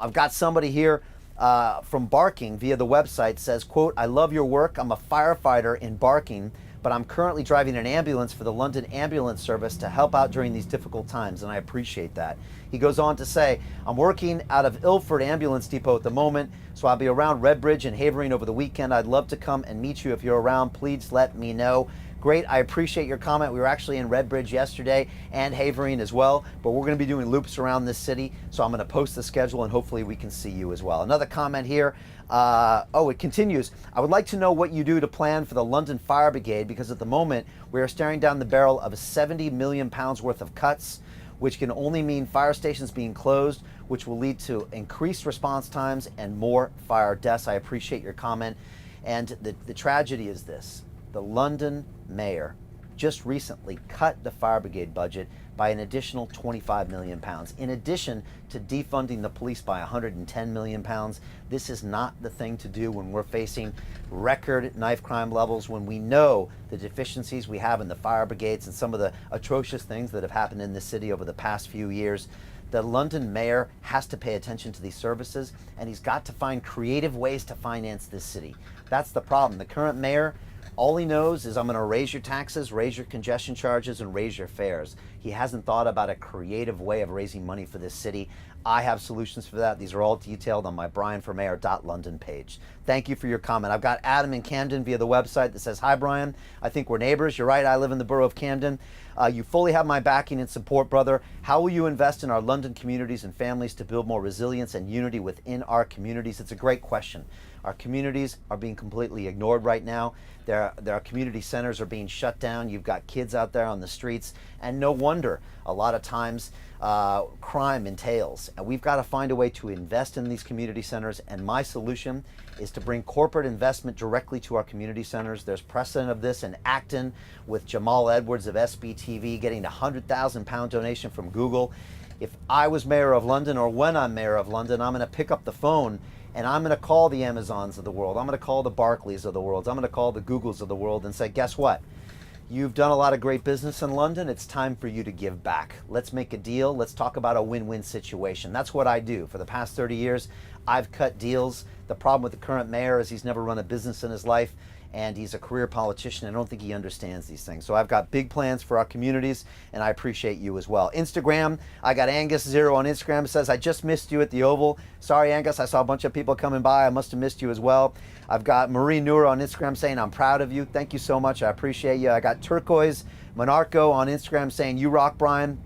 I've got somebody here from Barking via the website, says, quote, I love your work. I'm a firefighter in Barking, but I'm currently driving an ambulance for the London Ambulance Service to help out during these difficult times, and I appreciate that. He goes on to say, I'm working out of Ilford Ambulance Depot at the moment, so I'll be around Redbridge and Havering over the weekend. I'd love to come and meet you if you're around. Please let me know. Great, I appreciate your comment. We were actually in Redbridge yesterday and Havering as well, but we're going to be doing loops around this city, so I'm going to post the schedule and hopefully we can see you as well. Another comment here. It continues. I would like to know what you do to plan for the London Fire Brigade, because at the moment we are staring down the barrel of 70 million pounds worth of cuts, which can only mean fire stations being closed, which will lead to increased response times and more fire deaths. I appreciate your comment. And the tragedy is this. The London mayor just recently cut the fire brigade budget by an additional 25 million pounds. In addition to defunding the police by 110 million pounds, this is not the thing to do when we're facing record knife crime levels, when we know the deficiencies we have in the fire brigades and some of the atrocious things that have happened in this city over the past few years. The London mayor has to pay attention to these services, and he's got to find creative ways to finance this city. That's the problem. The current mayor, all he knows is I'm going to raise your taxes, raise your congestion charges, and raise your fares. He hasn't thought about a creative way of raising money for this city. I have solutions for that. These are all detailed on my brianformayor.london page. Thank you for your comment. I've got Adam in Camden via the website that says, hi, Brian. I think we're neighbors. You're right. I live in the borough of Camden. You fully have my backing and support, brother. How will you invest in our London communities and families to build more resilience and unity within our communities? It's a great question. Our communities are being completely ignored right now. Their community centers are being shut down. You've got kids out there on the streets, and no wonder a lot of times crime entails. And we've got to find a way to invest in these community centers, and my solution is to bring corporate investment directly to our community centers. There's precedent of this in Acton with Jamal Edwards of SBTV getting a £100,000 donation from Google. If I was mayor of London, or when I'm mayor of London, I'm going to pick up the phone and I'm going to call the Amazons of the world. I'm going to call the Barclays of the world. I'm going to call the Googles of the world and say, guess what? You've done a lot of great business in London. It's time for you to give back. Let's make a deal. Let's talk about a win-win situation. That's what I do. For the past 30 years, I've cut deals. The problem with the current mayor is he's never run a business in his life, and he's a career politician. I don't think he understands these things. So I've got big plans for our communities, and I appreciate you as well. Instagram, I got Angus0 on Instagram. It says, I just missed you at the Oval. Sorry, Angus, I saw a bunch of people coming by. I must have missed you as well. I've got Marie Noor on Instagram saying, I'm proud of you. Thank you so much. I appreciate you. I got Turquoise Monarcho on Instagram saying, you rock, Brian.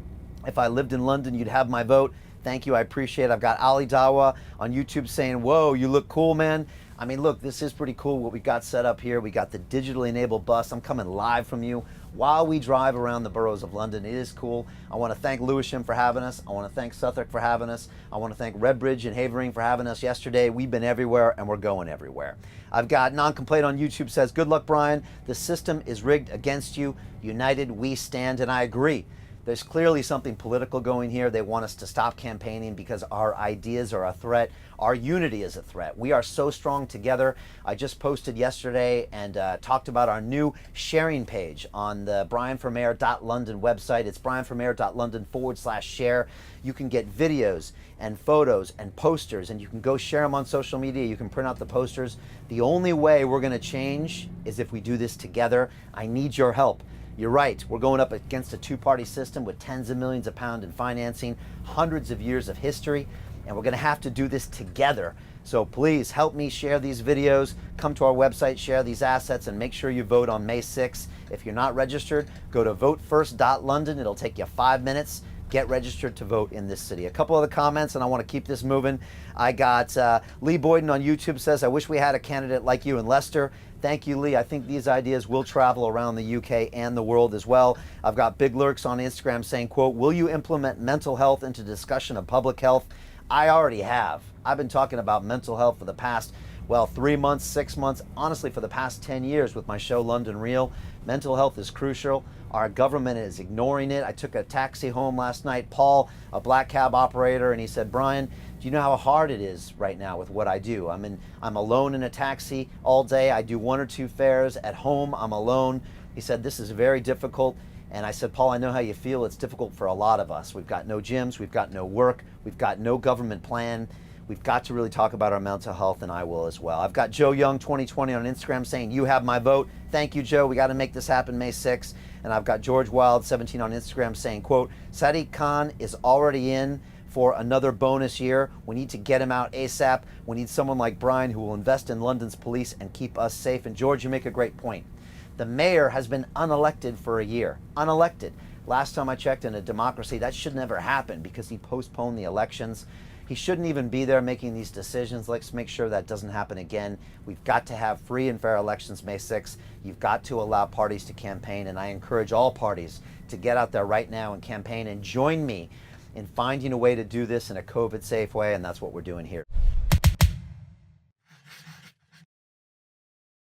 If I lived in London, you'd have my vote. Thank you. I appreciate it. I've got Ali Dawa on YouTube saying, whoa, you look cool, man. I mean, look, this is pretty cool what we got set up here. We got the digitally enabled bus. I'm coming live from you while we drive around the boroughs of London. It is cool. I want to thank Lewisham for having us. I want to thank Suffolk for having us. I want to thank Redbridge and Havering for having us yesterday. We've been everywhere, and we're going everywhere. I've got Non-Complaint on YouTube says, good luck, Brian. The system is rigged against you. United we stand, and I agree. There's clearly something political going here. They want us to stop campaigning because our ideas are a threat. Our unity is a threat. We are so strong together. I just posted yesterday and talked about our new sharing page on the brianformayor.london website. It's brianformayor.london/share. You can get videos and photos and posters, and you can go share them on social media. You can print out the posters. The only way we're going to change is if we do this together. I need your help. You're right, we're going up against a two-party system with tens of millions of pounds in financing, hundreds of years of history, and we're gonna have to do this together. So please help me share these videos, come to our website, share these assets, and make sure you vote on May 6th. If you're not registered, go to votefirst.london. It'll take you 5 minutes. Get registered to vote in this city. A couple other comments, and I want to keep this moving. I got Lee Boyden on YouTube says, I wish we had a candidate like you in Leicester. Thank you, Lee. I think these ideas will travel around the UK and the world as well. I've got Big Lurks on Instagram saying, quote, will you implement mental health into discussion of public health? I already have. I've been talking about mental health for the past, well, 3 months, 6 months, honestly, for the past 10 years with my show, London Real. Mental health is crucial. Our government is ignoring it. I took a taxi home last night, Paul, a black cab operator, and he said, Brian, do you know how hard it is right now with what I do? I'm alone in a taxi all day. I do 1 or 2 fares. At home, I'm alone. He said, this is very difficult. And I said, Paul, I know how you feel. It's difficult for a lot of us. We've got no gyms. We've got no work. We've got no government plan. We've got to really talk about our mental health, and I will as well. I've got Joe Young 2020 on Instagram saying, you have my vote. Thank you, Joe. We got to make this happen May 6th. And I've got George Wild 17 on Instagram saying, quote, Sadiq Khan is already in for another bonus year. We need to get him out ASAP. We need someone like Brian who will invest in London's police and keep us safe. And George, you make a great point. The mayor has been unelected for a year. Unelected. Last time I checked, in a democracy, that should never happen because he postponed the elections. He shouldn't even be there making these decisions. Let's make sure that doesn't happen again. We've got to have free and fair elections May 6th. You've got to allow parties to campaign, and I encourage all parties to get out there right now and campaign and join me in finding a way to do this in a COVID-safe way, and that's what we're doing here.